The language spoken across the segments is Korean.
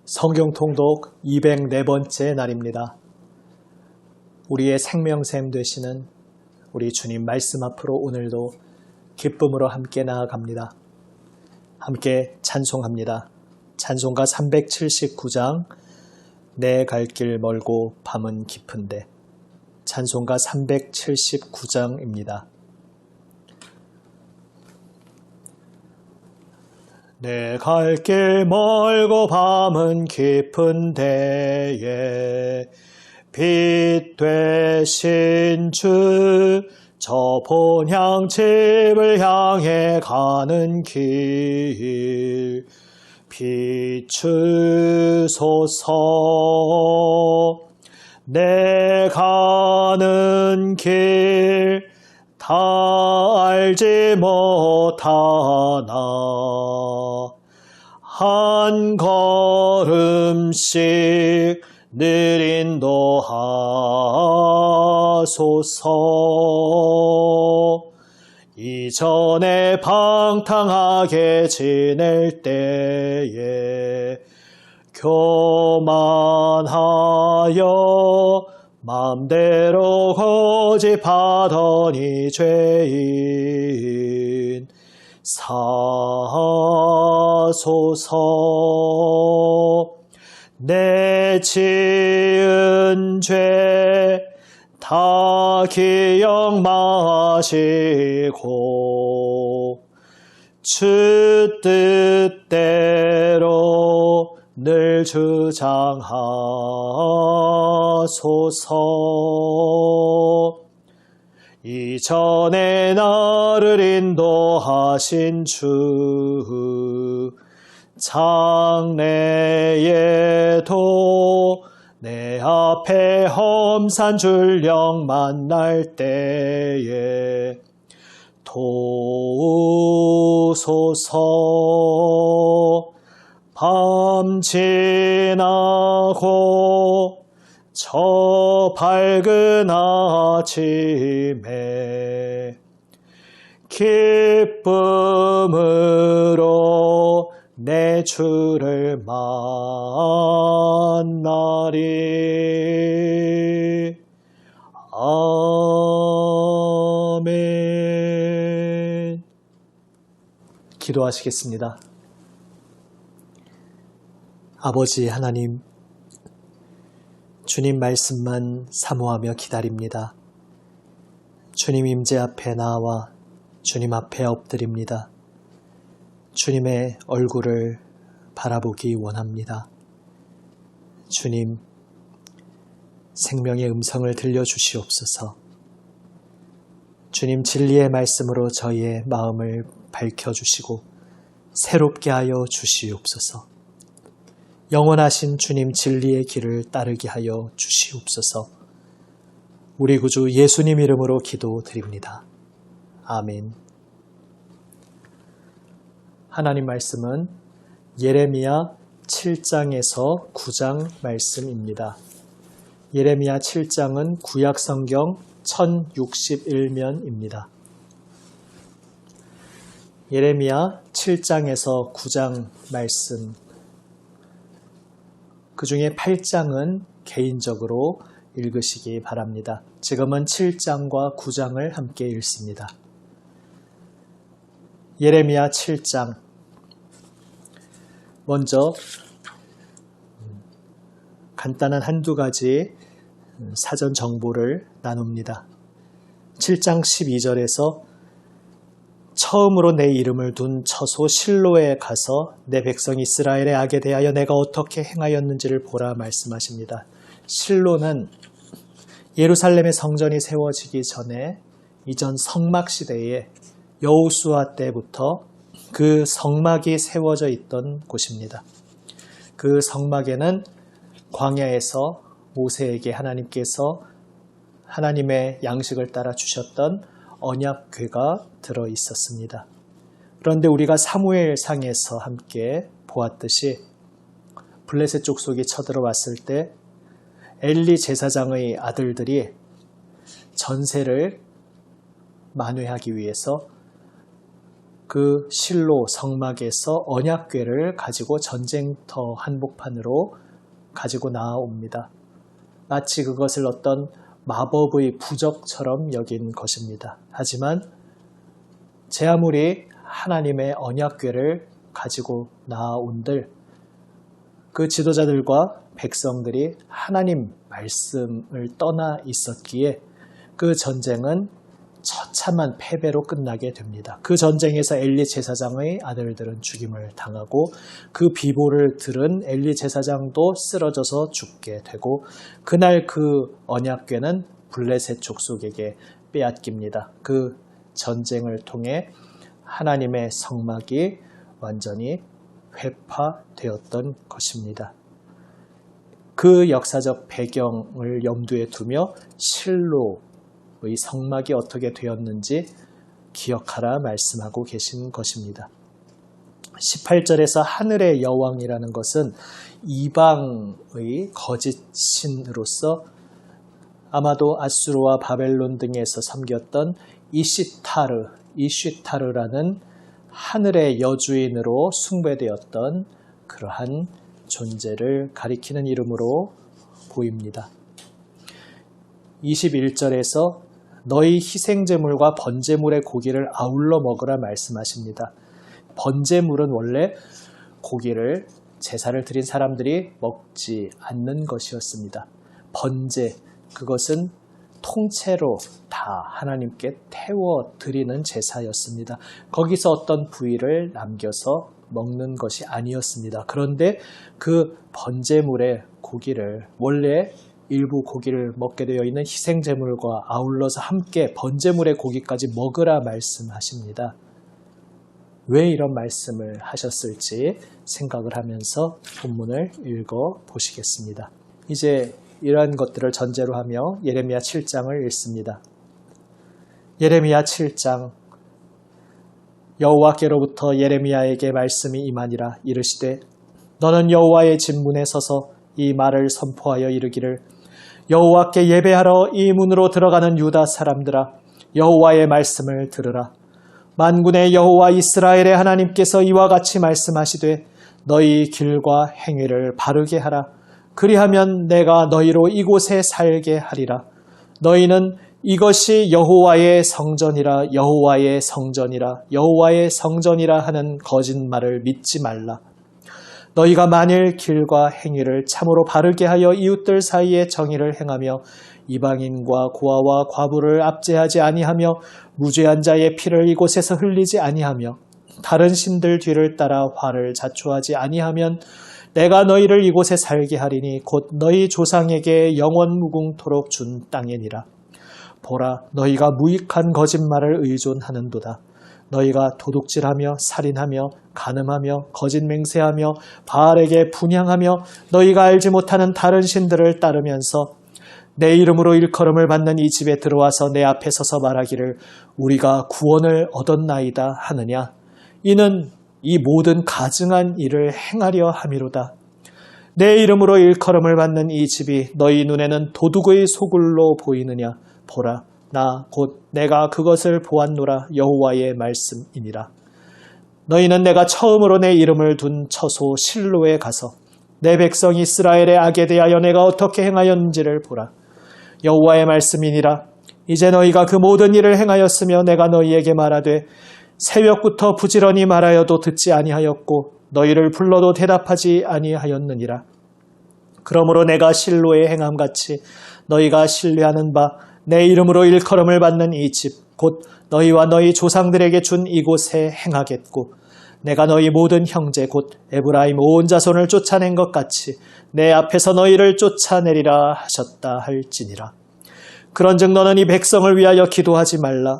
성경 통독 204번째 날입니다. 우리의 생명샘 되시는 우리 주님 말씀 앞으로 오늘도 기쁨으로 함께 나아갑니다. 함께 찬송합니다. 찬송가 379장 내 갈 길 멀고 밤은 깊은데, 찬송가 379장입니다. 내 갈 길 멀고 밤은 깊은 데에 빛 되신 주, 저 본향 집을 향해 가는 길 비추소서. 내 가는 길 다 알지 못하나 한 걸음씩 늘 인도하소서. 이전에 방탕하게 지낼 때에 교만하여 맘대로 고집하더니 죄인 사소서. 내 지은 죄 다 기억 마시고 주 뜻대로 늘 주장하소서. 이전에 나를 인도하신 주, 장래에도 내 앞에 험산 줄령 만날 때에 도우소서. 밤 지나고 저 밝은 아침에 기쁨으로 내 주를 만나리. 아멘. 기도하시겠습니다. 아버지 하나님, 주님 말씀만 사모하며 기다립니다. 주님 임재 앞에 나와 주님 앞에 엎드립니다. 주님의 얼굴을 바라보기 원합니다. 주님, 생명의 음성을 들려주시옵소서. 주님, 진리의 말씀으로 저희의 마음을 밝혀주시고 새롭게 하여 주시옵소서. 영원하신 주님 진리의 길을 따르게 하여 주시옵소서. 우리 구주 예수님 이름으로 기도드립니다. 아멘. 하나님 말씀은 예레미야 7장에서 9장 말씀입니다. 예레미야 7장은 구약성경 1061면입니다. 예레미야 7장에서 9장 말씀, 그 중에 8장은 개인적으로 읽으시기 바랍니다. 지금은 7장과 9장을 함께 읽습니다. 예레미야 7장, 먼저 간단한 한두 가지 사전 정보를 나눕니다. 7장 12절에서 처음으로 내 이름을 둔 처소 실로에 가서 내 백성 이스라엘의 악에 대하여 내가 어떻게 행하였는지를 보라 말씀하십니다. 실로는 예루살렘의 성전이 세워지기 전에 이전 성막 시대에 여호수아 때부터 그 성막이 세워져 있던 곳입니다. 그 성막에는 광야에서 모세에게 하나님께서 하나님의 양식을 따라 주셨던 언약궤가 들어 있었습니다. 그런데 우리가 사무엘상에서 함께 보았듯이 블레셋 족속이 쳐들어왔을 때 엘리 제사장의 아들들이 전세를 만회하기 위해서 그 실로 성막에서 언약궤를 가지고 전쟁터 한복판으로 가지고 나옵니다. 마치 그것을 어떤 마법의 부적처럼 여긴 것입니다. 하지만 제 아무리 하나님의 언약궤를 가지고 나온들 그 지도자들과 백성들이 하나님 말씀을 떠나 있었기에 그 전쟁은 처참한 패배로 끝나게 됩니다. 그 전쟁에서 엘리 제사장의 아들들은 죽임을 당하고 그 비보를 들은 엘리 제사장도 쓰러져서 죽게 되고 그날 그 언약궤는 블레셋 족속에게 빼앗깁니다. 그 전쟁을 통해 하나님의 성막이 완전히 회파되었던 것입니다. 그 역사적 배경을 염두에 두며 실로의 성막이 어떻게 되었는지 기억하라 말씀하고 계신 것입니다. 18절에서 하늘의 여왕이라는 것은 이방의 거짓 신으로서 아마도 아수르와 바벨론 등에서 섬겼던 이시타르라는 하늘의 여주인으로 숭배되었던 그러한 존재를 가리키는 이름으로 보입니다. 21절에서 너희 희생제물과 번제물의 고기를 아울러 먹으라 말씀하십니다. 번제물은 원래 고기를 제사를 드린 사람들이 먹지 않는 것이었습니다. 번제, 그것은 통째로 다 하나님께 태워 드리는 제사였습니다. 거기서 어떤 부위를 남겨서 먹는 것이 아니었습니다. 그런데 그 번제물의 고기를 원래 일부 고기를 먹게 되어 있는 희생제물과 아울러서 함께 번제물의 고기까지 먹으라 말씀하십니다. 왜 이런 말씀을 하셨을지 생각을 하면서 본문을 읽어 보시겠습니다. 이제 이러한 것들을 전제로 하며 예레미야 7장을 읽습니다. 예레미야 7장 여호와께로부터 예레미야에게 말씀이 임하니라. 이르시되 너는 여호와의 진문에 서서 이 말을 선포하여 이르기를 여호와께 예배하러 이 문으로 들어가는 유다 사람들아 여호와의 말씀을 들으라. 만군의 여호와 이스라엘의 하나님께서 이와 같이 말씀하시되 너희 길과 행위를 바르게 하라. 그리하면 내가 너희로 이곳에 살게 하리라. 너희는 이것이 여호와의 성전이라 여호와의 성전이라 여호와의 성전이라 하는 거짓말을 믿지 말라. 너희가 만일 길과 행위를 참으로 바르게 하여 이웃들 사이에 정의를 행하며 이방인과 고아와 과부를 압제하지 아니하며 무죄한 자의 피를 이곳에서 흘리지 아니하며 다른 신들 뒤를 따라 화를 자초하지 아니하면 내가 너희를 이곳에 살게 하리니 곧 너희 조상에게 영원 무궁토록 준 땅이니라. 보라, 너희가 무익한 거짓말을 의존하는도다. 너희가 도둑질하며 살인하며 간음하며 거짓 맹세하며 바알에게 분향하며 너희가 알지 못하는 다른 신들을 따르면서 내 이름으로 일컬음을 받는 이 집에 들어와서 내 앞에 서서 말하기를 우리가 구원을 얻었나이다 하느냐. 이는 이 모든 가증한 일을 행하려 함이로다. 내 이름으로 일컬음을 받는 이 집이 너희 눈에는 도둑의 소굴로 보이느냐. 보라, 나 곧 내가 그것을 보았노라. 여호와의 말씀이니라. 너희는 내가 처음으로 내 이름을 둔 처소 실로에 가서 내 백성 이스라엘의 악에 대하여 내가 어떻게 행하였는지를 보라. 여호와의 말씀이니라. 이제 너희가 그 모든 일을 행하였으며 내가 너희에게 말하되 새벽부터 부지런히 말하여도 듣지 아니하였고 너희를 불러도 대답하지 아니하였느니라. 그러므로 내가 실로에 행함같이 너희가 신뢰하는 바 내 이름으로 일컬음을 받는 이 집 곧 너희와 너희 조상들에게 준 이곳에 행하겠고 내가 너희 모든 형제 곧 에브라임 온 자손을 쫓아낸 것 같이 내 앞에서 너희를 쫓아내리라 하셨다 할지니라. 그런즉 너는 이 백성을 위하여 기도하지 말라.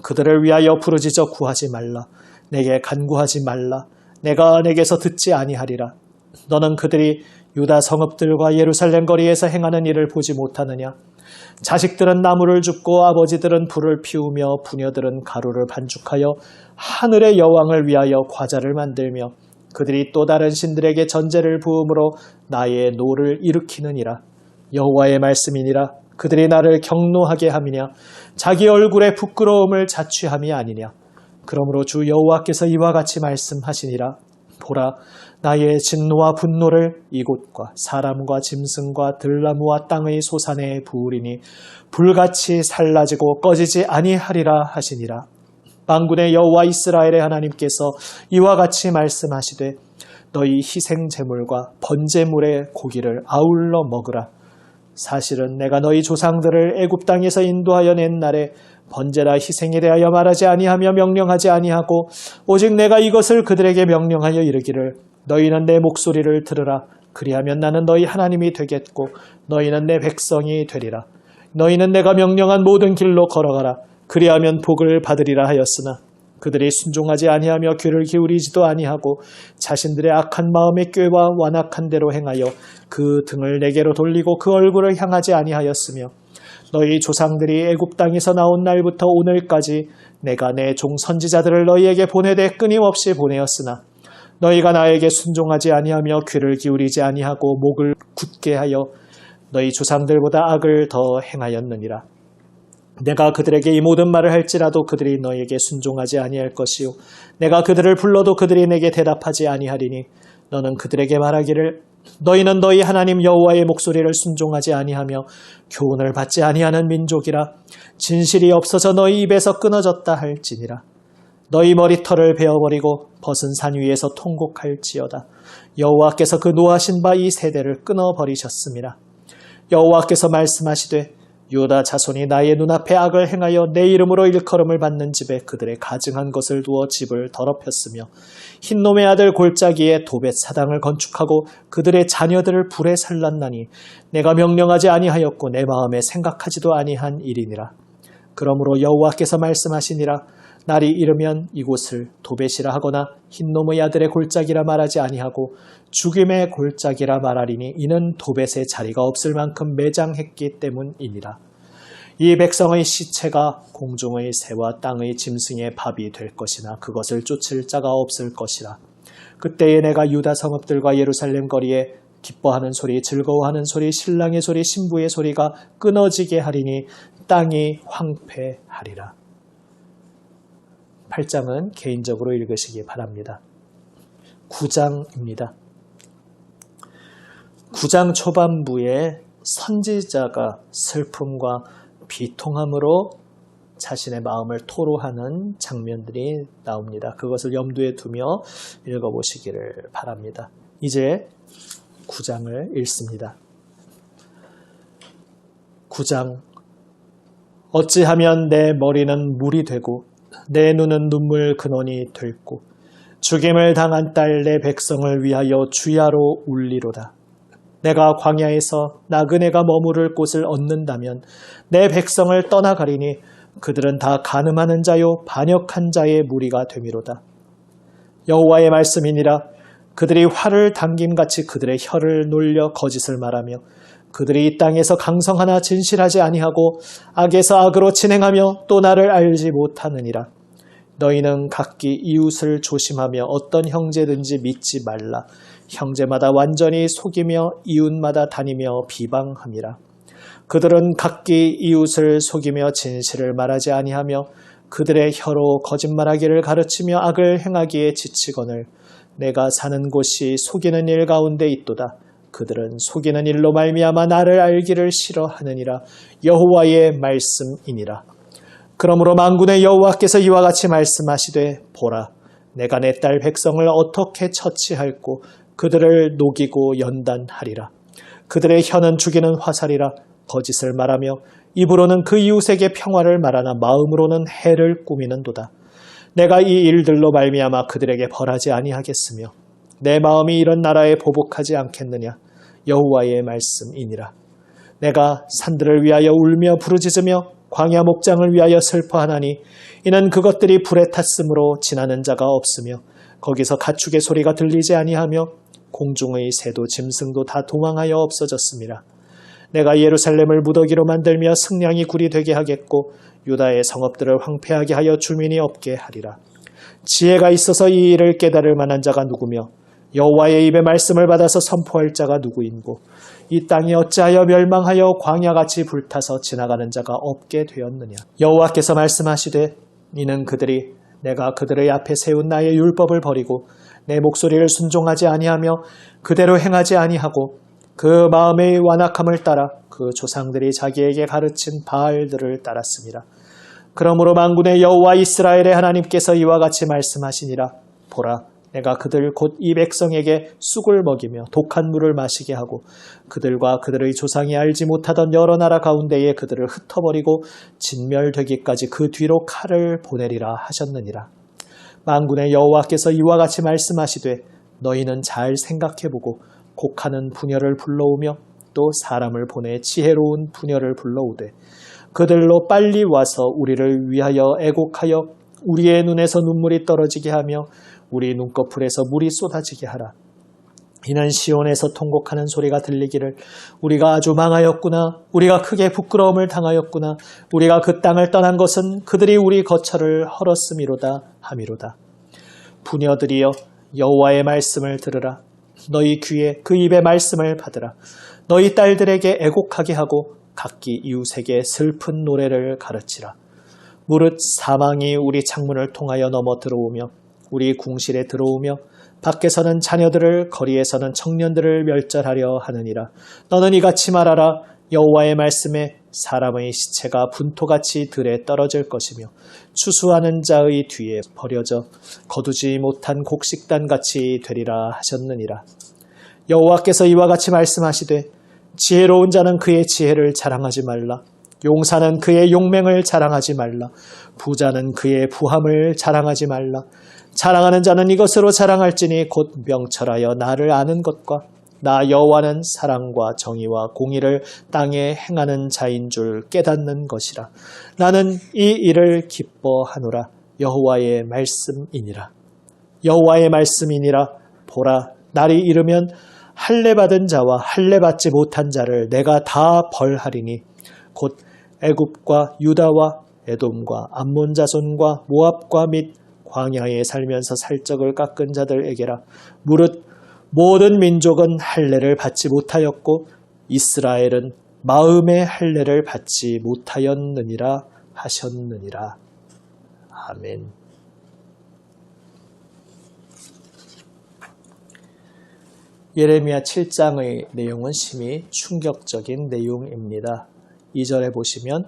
그들을 위하여 부르짖어 구하지 말라. 내게 간구하지 말라. 내가 내게서 듣지 아니하리라. 너는 그들이 유다 성읍들과 예루살렘 거리에서 행하는 일을 보지 못하느냐. 자식들은 나무를 줍고 아버지들은 불을 피우며 부녀들은 가루를 반죽하여 하늘의 여왕을 위하여 과자를 만들며 그들이 또 다른 신들에게 전제를 부음으로 나의 노를 일으키느니라. 여호와의 말씀이니라. 그들이 나를 경노하게 함이냐. 자기 얼굴에 부끄러움을 자취함이 아니냐. 그러므로 주 여호와께서 이와 같이 말씀하시니라. 보라, 나의 진노와 분노를 이곳과 사람과 짐승과 들나무와 땅의 소산에 부으리니 불같이 살라지고 꺼지지 아니하리라 하시니라. 만군의 여호와 이스라엘의 하나님께서 이와 같이 말씀하시되 너희 희생 제물과 번제물의 고기를 아울러 먹으라. 사실은 내가 너희 조상들을 애굽 땅에서 인도하여 낸 날에 번제나 희생에 대하여 말하지 아니하며 명령하지 아니하고 오직 내가 이것을 그들에게 명령하여 이르기를 너희는 내 목소리를 들으라. 그리하면 나는 너희 하나님이 되겠고 너희는 내 백성이 되리라. 너희는 내가 명령한 모든 길로 걸어가라. 그리하면 복을 받으리라 하였으나 그들이 순종하지 아니하며 귀를 기울이지도 아니하고 자신들의 악한 마음의 꾀와 완악한 대로 행하여 그 등을 내게로 돌리고 그 얼굴을 향하지 아니하였으며 너희 조상들이 애굽 땅에서 나온 날부터 오늘까지 내가 내 종 선지자들을 너희에게 보내되 끊임없이 보내었으나 너희가 나에게 순종하지 아니하며 귀를 기울이지 아니하고 목을 굳게 하여 너희 조상들보다 악을 더 행하였느니라. 내가 그들에게 이 모든 말을 할지라도 그들이 너희에게 순종하지 아니할 것이요 내가 그들을 불러도 그들이 내게 대답하지 아니하리니 너는 그들에게 말하기를 너희는 너희 하나님 여호와의 목소리를 순종하지 아니하며 교훈을 받지 아니하는 민족이라. 진실이 없어져 너희 입에서 끊어졌다 할지니라. 너희 머리털을 베어버리고 벗은 산 위에서 통곡할지어다. 여호와께서 그 노하신 바 이 세대를 끊어버리셨음이라. 여호와께서 말씀하시되 유다 자손이 나의 눈앞에 악을 행하여 내 이름으로 일컬음을 받는 집에 그들의 가증한 것을 두어 집을 더럽혔으며 흰놈의 아들 골짜기에 도벳 사당을 건축하고 그들의 자녀들을 불에 살랐나니 내가 명령하지 아니하였고 내 마음에 생각하지도 아니한 일이니라. 그러므로 여호와께서 말씀하시니라. 날이 이르면 이곳을 도벳이라 하거나 흰놈의 아들의 골짜기라 말하지 아니하고 죽임의 골짜기라 말하리니 이는 도벳의 자리가 없을 만큼 매장했기 때문이니라. 이 백성의 시체가 공중의 새와 땅의 짐승의 밥이 될 것이나 그것을 쫓을 자가 없을 것이라. 그때에 내가 유다 성읍들과 예루살렘 거리에 기뻐하는 소리, 즐거워하는 소리, 신랑의 소리, 신부의 소리가 끊어지게 하리니 땅이 황폐하리라. 8장은 개인적으로 읽으시기 바랍니다. 9장입니다. 9장 초반부에 선지자가 슬픔과 비통함으로 자신의 마음을 토로하는 장면들이 나옵니다. 그것을 염두에 두며 읽어보시기를 바랍니다. 이제 9장을 읽습니다. 9장 어찌하면 내 머리는 물이 되고 내 눈은 눈물 근원이 될고 죽임을 당한 딸 내 백성을 위하여 주야로 울리로다. 내가 광야에서 나그네가 머무를 곳을 얻는다면 내 백성을 떠나가리니 그들은 다 간음하는 자요 반역한 자의 무리가 되미로다. 여호와의 말씀이니라. 그들이 활을 당김같이 그들의 혀를 놀려 거짓을 말하며 그들이 이 땅에서 강성하나 진실하지 아니하고 악에서 악으로 진행하며 또 나를 알지 못하느니라. 너희는 각기 이웃을 조심하며 어떤 형제든지 믿지 말라. 형제마다 완전히 속이며 이웃마다 다니며 비방함이라. 그들은 각기 이웃을 속이며 진실을 말하지 아니하며 그들의 혀로 거짓말하기를 가르치며 악을 행하기에 지치거늘 내가 사는 곳이 속이는 일 가운데 있도다. 그들은 속이는 일로 말미암아 나를 알기를 싫어하느니라. 여호와의 말씀이니라. 그러므로 만군의 여호와께서 이와 같이 말씀하시되 보라, 내가 내 딸 백성을 어떻게 처치할꼬 그들을 녹이고 연단하리라. 그들의 혀는 죽이는 화살이라. 거짓을 말하며 입으로는 그 이웃에게 평화를 말하나 마음으로는 해를 꾸미는도다. 내가 이 일들로 말미암아 그들에게 벌하지 아니하겠으며 내 마음이 이런 나라에 보복하지 않겠느냐. 여호와의 말씀이니라. 내가 산들을 위하여 울며 부르짖으며 광야 목장을 위하여 슬퍼하나니 이는 그것들이 불에 탔으므로 지나는 자가 없으며 거기서 가축의 소리가 들리지 아니하며 공중의 새도 짐승도 다 도망하여 없어졌습니다. 내가 예루살렘을 무더기로 만들며 승량이 굴이 되게 하겠고 유다의 성읍들을 황폐하게 하여 주민이 없게 하리라. 지혜가 있어서 이 일을 깨달을 만한 자가 누구며 여호와의 입의 말씀을 받아서 선포할 자가 누구인고 이 땅이 어찌하여 멸망하여 광야같이 불타서 지나가는 자가 없게 되었느냐. 여호와께서 말씀하시되 이는 그들이 내가 그들의 앞에 세운 나의 율법을 버리고 내 목소리를 순종하지 아니하며 그대로 행하지 아니하고 그 마음의 완악함을 따라 그 조상들이 자기에게 가르친 바알들을 따랐습니다. 그러므로 만군의 여호와 이스라엘의 하나님께서 이와 같이 말씀하시니라. 보라, 내가 그들 곧 이 백성에게 쑥을 먹이며 독한 물을 마시게 하고 그들과 그들의 조상이 알지 못하던 여러 나라 가운데에 그들을 흩어버리고 진멸되기까지 그 뒤로 칼을 보내리라 하셨느니라. 만군의 여호와께서 이와 같이 말씀하시되 너희는 잘 생각해보고 곡하는 부녀를 불러오며 또 사람을 보내 지혜로운 부녀를 불러오되 그들로 빨리 와서 우리를 위하여 애곡하여 우리의 눈에서 눈물이 떨어지게 하며 우리 눈꺼풀에서 물이 쏟아지게 하라. 이는 시온에서 통곡하는 소리가 들리기를 우리가 아주 망하였구나. 우리가 크게 부끄러움을 당하였구나. 우리가 그 땅을 떠난 것은 그들이 우리 거처를 헐었음이로다 함이로다. 부녀들이여 여호와의 말씀을 들으라. 너희 귀에 그 입의 말씀을 받으라. 너희 딸들에게 애곡하게 하고 각기 이웃에게 슬픈 노래를 가르치라. 무릇 사망이 우리 창문을 통하여 넘어 들어오며 우리 궁실에 들어오며 밖에서는 자녀들을 거리에서는 청년들을 멸절하려 하느니라. 너는 이같이 말하라. 여호와의 말씀에 사람의 시체가 분토같이 들에 떨어질 것이며 추수하는 자의 뒤에 버려져 거두지 못한 곡식단같이 되리라 하셨느니라. 여호와께서 이와 같이 말씀하시되 지혜로운 자는 그의 지혜를 자랑하지 말라. 용사는 그의 용맹을 자랑하지 말라. 부자는 그의 부함을 자랑하지 말라. 자랑하는 자는 이것으로 자랑할지니 곧 명철하여 나를 아는 것과 나 여호와는 사랑과 정의와 공의를 땅에 행하는 자인 줄 깨닫는 것이라. 나는 이 일을 기뻐하노라. 여호와의 말씀이니라. 여호와의 말씀이니라. 보라, 날이 이르면 할례 받은 자와 할례 받지 못한 자를 내가 다 벌하리니 곧 애굽과 유다와 에돔과 암몬 자손과 모압과 및 광야에 살면서 살적을 깎은 자들에게라. 무릇 모든 민족은 할례를 받지 못하였고 이스라엘은 마음의 할례를 받지 못하였느니라 하셨느니라. 아멘. 예레미야 7장의 내용은 심히 충격적인 내용입니다. 2절에 보시면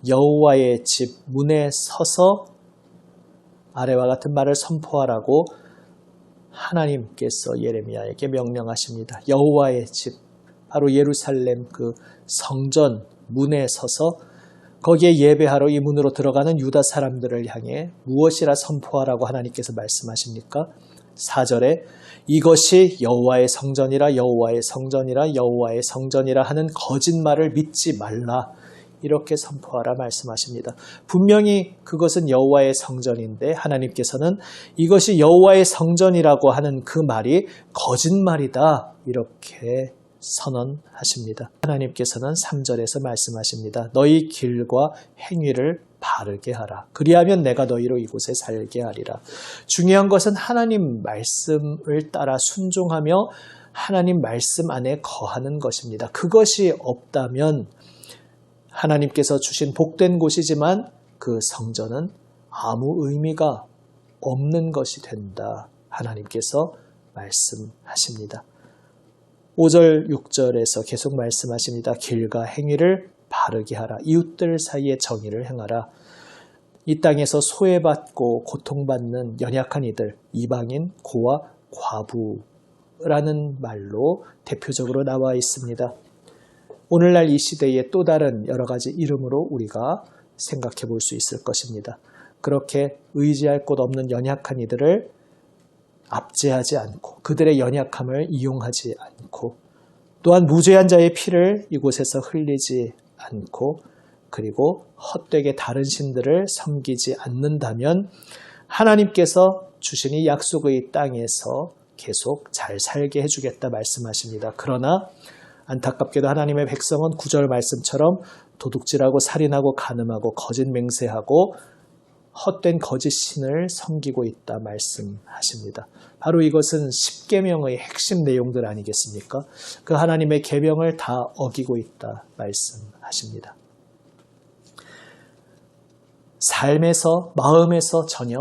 여호와의 집 문에 서서 아래와 같은 말을 선포하라고 하나님께서 예레미야에게 명령하십니다. 여호와의 집, 바로 예루살렘 그 성전 문에 서서 거기에 예배하러 이 문으로 들어가는 유다 사람들을 향해 무엇이라 선포하라고 하나님께서 말씀하십니까? 4절에 이것이 여호와의 성전이라 여호와의 성전이라 여호와의 성전이라 하는 거짓말을 믿지 말라. 이렇게 선포하라 말씀하십니다. 분명히 그것은 여호와의 성전인데 하나님께서는 이것이 여호와의 성전이라고 하는 그 말이 거짓말이다. 이렇게 선언하십니다. 하나님께서는 3절에서 말씀하십니다. 너희 길과 행위를 바르게 하라. 그리하면 내가 너희로 이곳에 살게 하리라. 중요한 것은 하나님 말씀을 따라 순종하며 하나님 말씀 안에 거하는 것입니다. 그것이 없다면 하나님께서 주신 복된 곳이지만 그 성전은 아무 의미가 없는 것이 된다. 하나님께서 말씀하십니다. 5절, 6절에서 계속 말씀하십니다. 길과 행위를 바르게 하라. 이웃들 사이에 정의를 행하라. 이 땅에서 소외받고 고통받는 연약한 이들, 이방인, 고아, 과부라는 말로 대표적으로 나와 있습니다. 오늘날 이 시대의 또 다른 여러 가지 이름으로 우리가 생각해 볼 수 있을 것입니다. 그렇게 의지할 곳 없는 연약한 이들을 압제하지 않고 그들의 연약함을 이용하지 않고 또한 무죄한 자의 피를 이곳에서 흘리지 않고 그리고 헛되게 다른 신들을 섬기지 않는다면 하나님께서 주신 이 약속의 땅에서 계속 잘 살게 해주겠다 말씀하십니다. 그러나 안타깝게도 하나님의 백성은 9절 말씀처럼 도둑질하고 살인하고 간음하고 거짓 맹세하고 헛된 거짓 신을 섬기고 있다 말씀하십니다. 바로 이것은 십계명의 핵심 내용들 아니겠습니까? 그 하나님의 계명을 다 어기고 있다 말씀하십니다. 삶에서 마음에서 전혀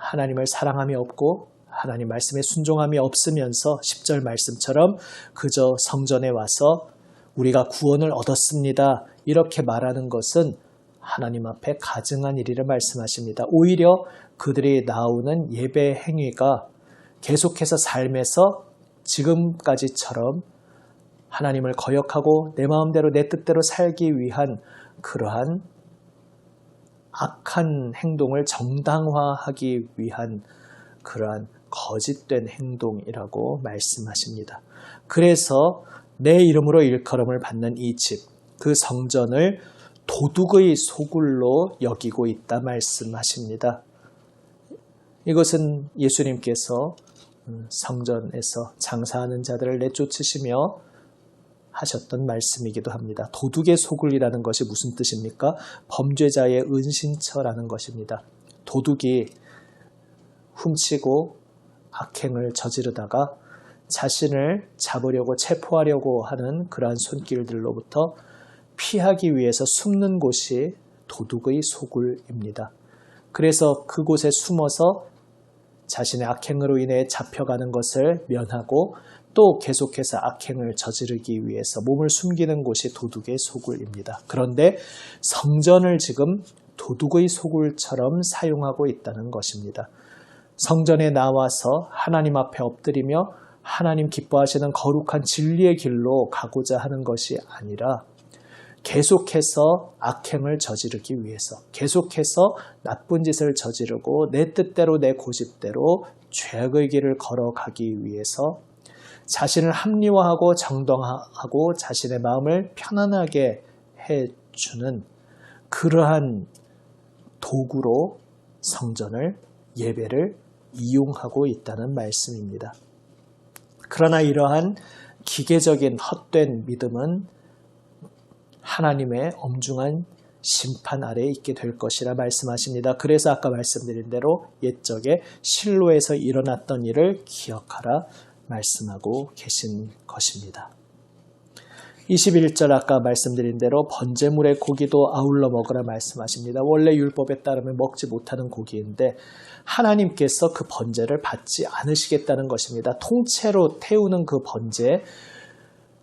하나님을 사랑함이 없고 하나님 말씀에 순종함이 없으면서 10절 말씀처럼 그저 성전에 와서 우리가 구원을 얻었습니다. 이렇게 말하는 것은 하나님 앞에 가증한 일이라 말씀하십니다. 오히려 그들이 나오는 예배 행위가 계속해서 삶에서 지금까지처럼 하나님을 거역하고 내 마음대로 내 뜻대로 살기 위한 그러한 악한 행동을 정당화하기 위한 그러한 거짓된 행동이라고 말씀하십니다. 그래서 내 이름으로 일컬음을 받는 이 집, 그 성전을 도둑의 소굴로 여기고 있다 말씀하십니다. 이것은 예수님께서 성전에서 장사하는 자들을 내쫓으시며 하셨던 말씀이기도 합니다. 도둑의 소굴이라는 것이 무슨 뜻입니까? 범죄자의 은신처라는 것입니다. 도둑이 훔치고 악행을 저지르다가 자신을 잡으려고 체포하려고 하는 그러한 손길들로부터 피하기 위해서 숨는 곳이 도둑의 소굴입니다. 그래서 그곳에 숨어서 자신의 악행으로 인해 잡혀가는 것을 면하고 또 계속해서 악행을 저지르기 위해서 몸을 숨기는 곳이 도둑의 소굴입니다. 그런데 성전을 지금 도둑의 소굴처럼 사용하고 있다는 것입니다. 성전에 나와서 하나님 앞에 엎드리며 하나님 기뻐하시는 거룩한 진리의 길로 가고자 하는 것이 아니라 계속해서 악행을 저지르기 위해서 계속해서 나쁜 짓을 저지르고 내 뜻대로 내 고집대로 죄악의 길을 걸어가기 위해서 자신을 합리화하고 정당화하고 자신의 마음을 편안하게 해주는 그러한 도구로 성전을 예배를 이용하고 있다는 말씀입니다. 그러나 이러한 기계적인 헛된 믿음은 하나님의 엄중한 심판 아래에 있게 될 것이라 말씀하십니다. 그래서 아까 말씀드린 대로 옛적에 실로에서 일어났던 일을 기억하라 말씀하고 계신 것입니다. 21절 아까 말씀드린 대로 번제물의 고기도 아울러 먹으라 말씀하십니다. 원래 율법에 따르면 먹지 못하는 고기인데 하나님께서 그 번제를 받지 않으시겠다는 것입니다. 통째로 태우는 그 번제,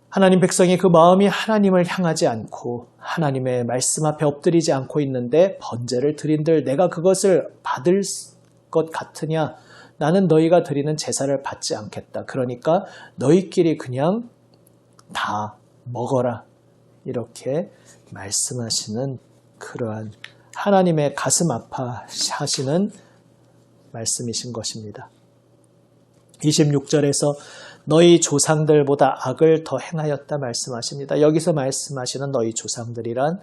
하나님 백성의 그 마음이 하나님을 향하지 않고 하나님의 말씀 앞에 엎드리지 않고 있는데 번제를 드린들 내가 그것을 받을 것 같으냐? 나는 너희가 드리는 제사를 받지 않겠다. 그러니까 너희끼리 그냥 다 먹어라. 이렇게 말씀하시는 그러한 하나님의 가슴 아파하시는 말씀이신 것입니다. 26절에서 너희 조상들보다 악을 더 행하였다 말씀하십니다. 여기서 말씀하시는 너희 조상들이란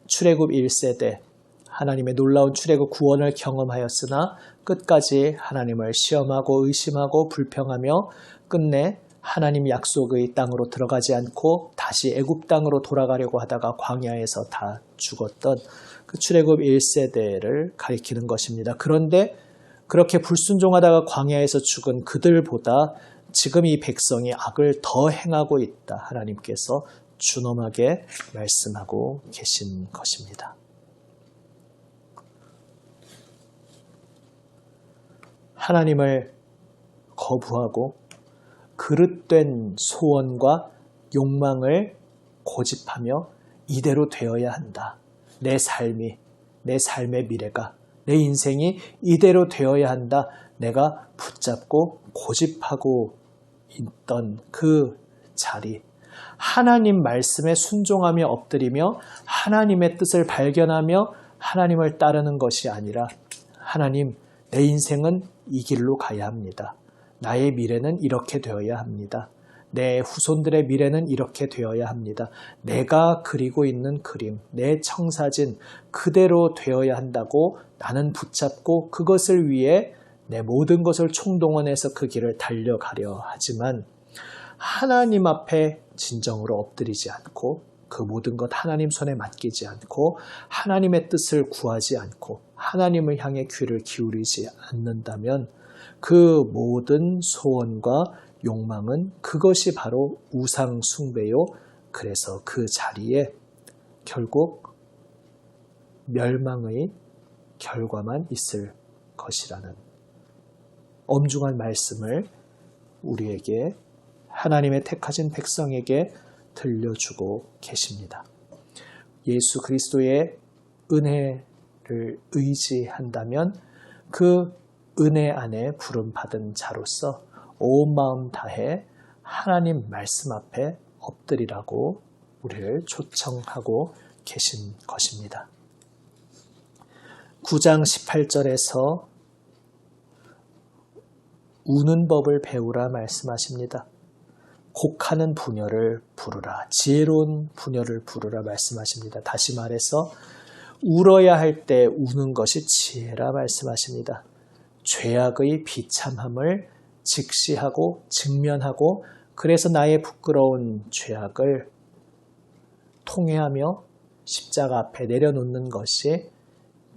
출애굽 1세대 하나님의 놀라운 출애굽 구원을 경험하였으나 끝까지 하나님을 시험하고 의심하고 불평하며 끝내 하나님 약속의 땅으로 들어가지 않고 다시 애굽 땅으로 돌아가려고 하다가 광야에서 다 죽었던 그 출애굽 1세대를 가리키는 것입니다. 그런데 그렇게 불순종하다가 광야에서 죽은 그들보다 지금 이 백성이 악을 더 행하고 있다. 하나님께서 준엄하게 말씀하고 계신 것입니다. 하나님을 거부하고 그릇된 소원과 욕망을 고집하며 이대로 되어야 한다. 내 삶의 미래가, 내 인생이 이대로 되어야 한다. 내가 붙잡고 고집하고 있던 그 자리, 하나님 말씀에 순종하며 엎드리며 하나님의 뜻을 발견하며 하나님을 따르는 것이 아니라 하나님, 내 인생은 이 길로 가야 합니다. 나의 미래는 이렇게 되어야 합니다. 내 후손들의 미래는 이렇게 되어야 합니다. 내가 그리고 있는 그림, 내 청사진 그대로 되어야 한다고 나는 붙잡고 그것을 위해 내 모든 것을 총동원해서 그 길을 달려가려 하지만 하나님 앞에 진정으로 엎드리지 않고 그 모든 것 하나님 손에 맡기지 않고 하나님의 뜻을 구하지 않고 하나님을 향해 귀를 기울이지 않는다면 그 모든 소원과 욕망은 그것이 바로 우상 숭배요. 그래서 그 자리에 결국 멸망의 결과만 있을 것이라는 엄중한 말씀을 우리에게 하나님의 택하신 백성에게 들려주고 계십니다. 예수 그리스도의 은혜를 의지한다면 그 은혜 안에 부름받은 자로서 온 마음 다해 하나님 말씀 앞에 엎드리라고 우리를 초청하고 계신 것입니다. 9장 18절에서 우는 법을 배우라 말씀하십니다. 곡하는 부녀를 부르라, 지혜로운 부녀를 부르라 말씀하십니다. 다시 말해서 울어야 할 때 우는 것이 지혜라 말씀하십니다. 죄악의 비참함을 직시하고 직면하고 그래서 나의 부끄러운 죄악을 통회하며 십자가 앞에 내려놓는 것이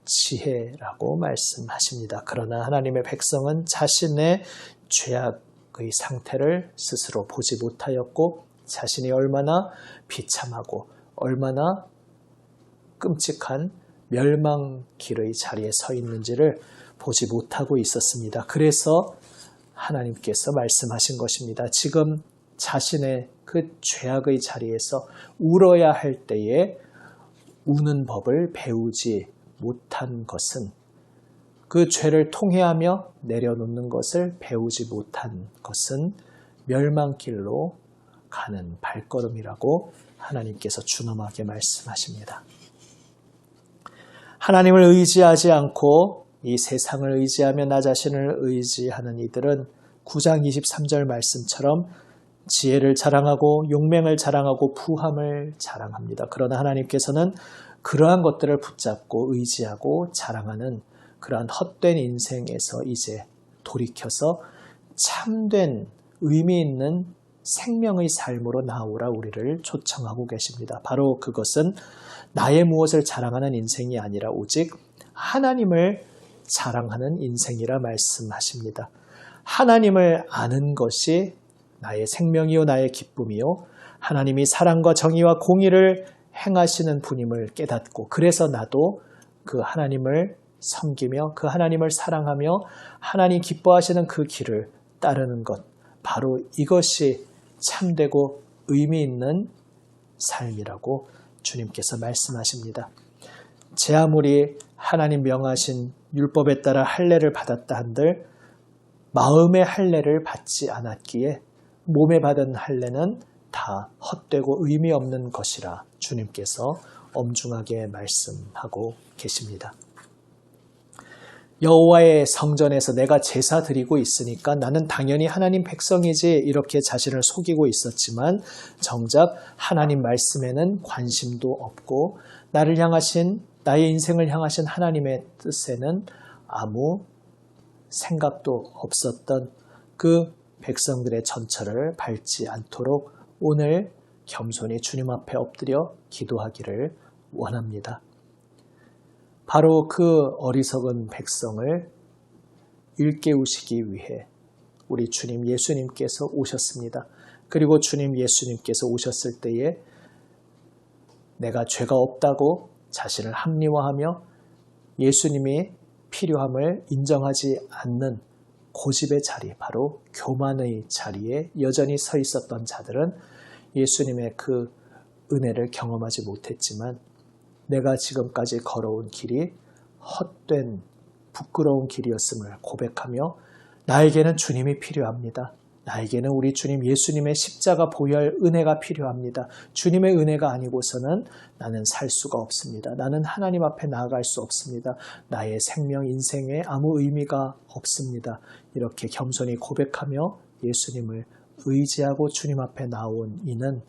지혜라고 말씀하십니다. 그러나 하나님의 백성은 자신의 죄악의 상태를 스스로 보지 못하였고 자신이 얼마나 비참하고 얼마나 끔찍한 멸망길의 자리에 서 있는지를 보지 못하고 있었습니다. 그래서 하나님께서 말씀하신 것입니다. 지금 자신의 그 죄악의 자리에서 울어야 할 때에 우는 법을 배우지 못한 것은 그 죄를 통회하며 내려놓는 것을 배우지 못한 것은 멸망길로 가는 발걸음이라고 하나님께서 준엄하게 말씀하십니다. 하나님을 의지하지 않고 이 세상을 의지하며 나 자신을 의지하는 이들은 9장 23절 말씀처럼 지혜를 자랑하고 용맹을 자랑하고 부함을 자랑합니다. 그러나 하나님께서는 그러한 것들을 붙잡고 의지하고 자랑하는 그러한 헛된 인생에서 이제 돌이켜서 참된 의미 있는 생명의 삶으로 나오라 우리를 초청하고 계십니다. 바로 그것은 나의 무엇을 자랑하는 인생이 아니라 오직 하나님을 자랑하는 인생이라 말씀하십니다. 하나님을 아는 것이 나의 생명이요 나의 기쁨이요 하나님이 사랑과 정의와 공의를 행하시는 분임을 깨닫고 그래서 나도 그 하나님을 섬기며 그 하나님을 사랑하며 하나님 기뻐하시는 그 길을 따르는 것 바로 이것이 참되고 의미 있는 삶이라고 주님께서 말씀하십니다. 제 아무리 하나님 명하신 율법에 따라 할례를 받았다 한들 마음의 할례를 받지 않았기에 몸에 받은 할례는 다 헛되고 의미 없는 것이라 주님께서 엄중하게 말씀하고 계십니다. 여호와의 성전에서 내가 제사 드리고 있으니까 나는 당연히 하나님 백성이지 이렇게 자신을 속이고 있었지만 정작 하나님 말씀에는 관심도 없고 나를 향하신 나의 인생을 향하신 하나님의 뜻에는 아무 생각도 없었던 그 백성들의 전철을 밟지 않도록 오늘 겸손히 주님 앞에 엎드려 기도하기를 원합니다. 바로 그 어리석은 백성을 일깨우시기 위해 우리 주님 예수님께서 오셨습니다. 그리고 주님 예수님께서 오셨을 때에 내가 죄가 없다고 자신을 합리화하며 예수님이 필요함을 인정하지 않는 고집의 자리, 바로 교만의 자리에 여전히 서 있었던 자들은 예수님의 그 은혜를 경험하지 못했지만 내가 지금까지 걸어온 길이 헛된 부끄러운 길이었음을 고백하며 나에게는 주님이 필요합니다. 나에게는 우리 주님 예수님의 십자가 보혈 은혜가 필요합니다. 주님의 은혜가 아니고서는 나는 살 수가 없습니다. 나는 하나님 앞에 나아갈 수 없습니다. 나의 생명, 인생에 아무 의미가 없습니다. 이렇게 겸손히 고백하며 예수님을 의지하고 주님 앞에 나온 이는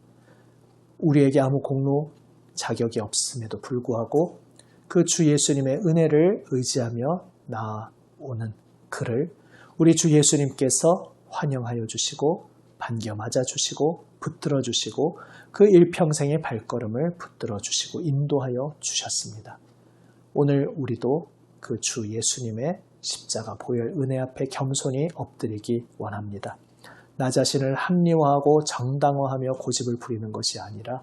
우리에게 아무 공로, 자격이 없음에도 불구하고 그 주 예수님의 은혜를 의지하며 나아오는 그를 우리 주 예수님께서 환영하여 주시고 반겨 맞아 주시고 붙들어 주시고 그 일평생의 발걸음을 붙들어 주시고 인도하여 주셨습니다. 오늘 우리도 그 주 예수님의 십자가 보혈 은혜 앞에 겸손히 엎드리기 원합니다. 나 자신을 합리화하고 정당화하며 고집을 부리는 것이 아니라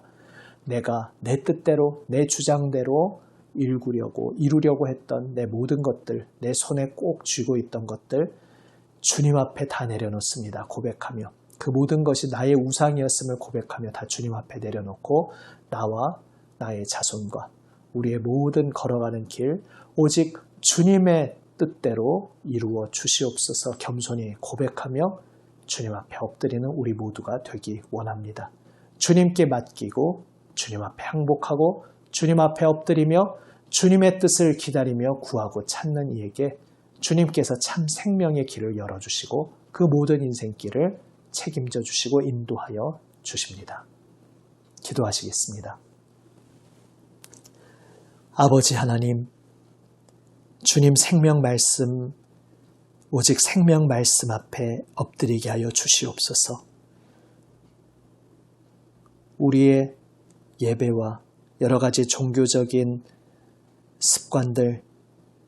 내가 내 뜻대로 내 주장대로 이루려고 했던 내 모든 것들, 내 손에 꼭 쥐고 있던 것들 주님 앞에 다 내려놓습니다. 고백하며 그 모든 것이 나의 우상이었음을 고백하며 다 주님 앞에 내려놓고 나와 나의 자손과 우리의 모든 걸어가는 길 오직 주님의 뜻대로 이루어 주시옵소서 겸손히 고백하며 주님 앞에 엎드리는 우리 모두가 되기 원합니다. 주님께 맡기고 주님 앞에 항복하고 주님 앞에 엎드리며 주님의 뜻을 기다리며 구하고 찾는 이에게 주님께서 참 생명의 길을 열어주시고 그 모든 인생길을 책임져 주시고 인도하여 주십니다. 기도하시겠습니다. 아버지 하나님, 주님 생명 말씀, 오직 생명 말씀 앞에 엎드리게 하여 주시옵소서. 우리의 예배와 여러 가지 종교적인 습관들,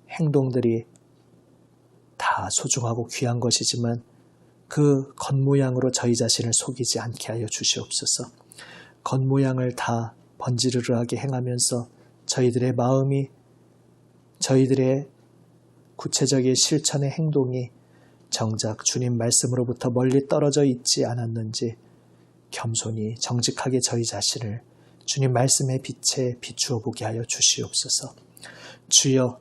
행동들이 다 소중하고 귀한 것이지만 그 겉모양으로 저희 자신을 속이지 않게 하여 주시옵소서. 겉모양을 다 번지르르하게 행하면서 저희들의 마음이 저희들의 구체적인 실천의 행동이 정작 주님 말씀으로부터 멀리 떨어져 있지 않았는지 겸손히 정직하게 저희 자신을 주님 말씀의 빛에 비추어 보게 하여 주시옵소서. 주여,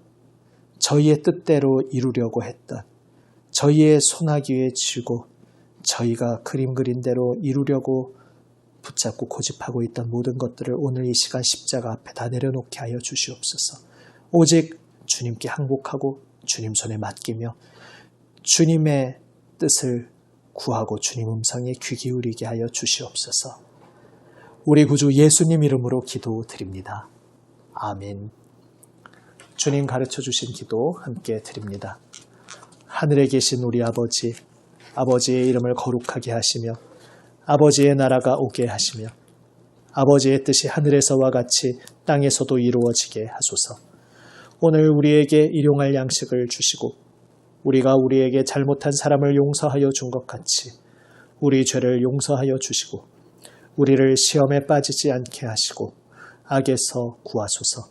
저희의 뜻대로 이루려고 했던 저희의 손아귀에 쥐고 저희가 그림 그린 대로 이루려고 붙잡고 고집하고 있던 모든 것들을 오늘 이 시간 십자가 앞에 다 내려놓게 하여 주시옵소서. 오직 주님께 항복하고 주님 손에 맡기며 주님의 뜻을 구하고 주님 음성에 귀 기울이게 하여 주시옵소서. 우리 구주 예수님 이름으로 기도드립니다. 아멘. 주님 가르쳐 주신 기도 함께 드립니다. 하늘에 계신 우리 아버지, 아버지의 이름을 거룩하게 하시며 아버지의 나라가 오게 하시며 아버지의 뜻이 하늘에서와 같이 땅에서도 이루어지게 하소서. 오늘 우리에게 일용할 양식을 주시고 우리가 우리에게 잘못한 사람을 용서하여 준 것 같이 우리 죄를 용서하여 주시고 우리를 시험에 빠지지 않게 하시고 악에서 구하소서.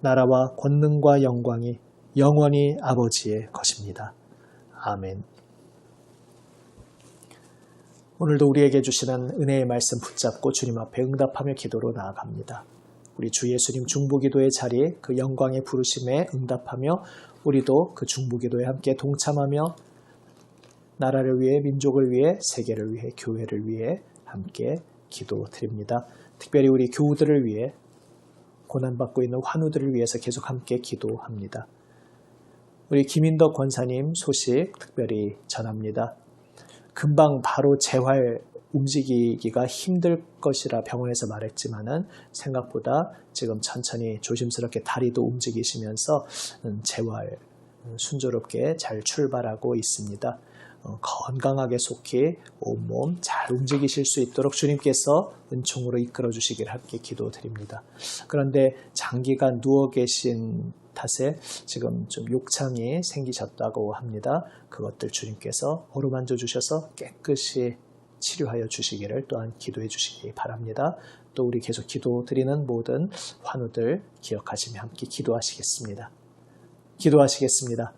나라와 권능과 영광이 영원히 아버지의 것입니다. 아멘. 오늘도 우리에게 주시는 은혜의 말씀 붙잡고 주님 앞에 응답하며 기도로 나아갑니다. 우리 주 예수님 중보기도의 자리에 그 영광의 부르심에 응답하며 우리도 그 중보기도에 함께 동참하며 나라를 위해, 민족을 위해, 세계를 위해, 교회를 위해 함께 기도드립니다. 특별히 우리 교우들을 위해, 고난받고 있는 환우들을 위해서 계속 함께 기도합니다. 우리 김인덕 권사님 소식 특별히 전합니다. 금방 바로 재활 움직이기가 힘들 것이라 병원에서 말했지만은 생각보다 지금 천천히 조심스럽게 다리도 움직이시면서 재활 순조롭게 잘 출발하고 있습니다. 건강하게 속히 온몸 잘 움직이실 수 있도록 주님께서 은총으로 이끌어 주시길 함께 기도드립니다. 그런데 장기간 누워 계신 탓에 지금 좀 욕창이 생기셨다고 합니다. 그것들 주님께서 어루만져 주셔서 깨끗이 치료하여 주시기를 또한 기도해 주시기 바랍니다. 또 우리 계속 기도드리는 모든 환우들 기억하시며 함께 기도하시겠습니다. 기도하시겠습니다.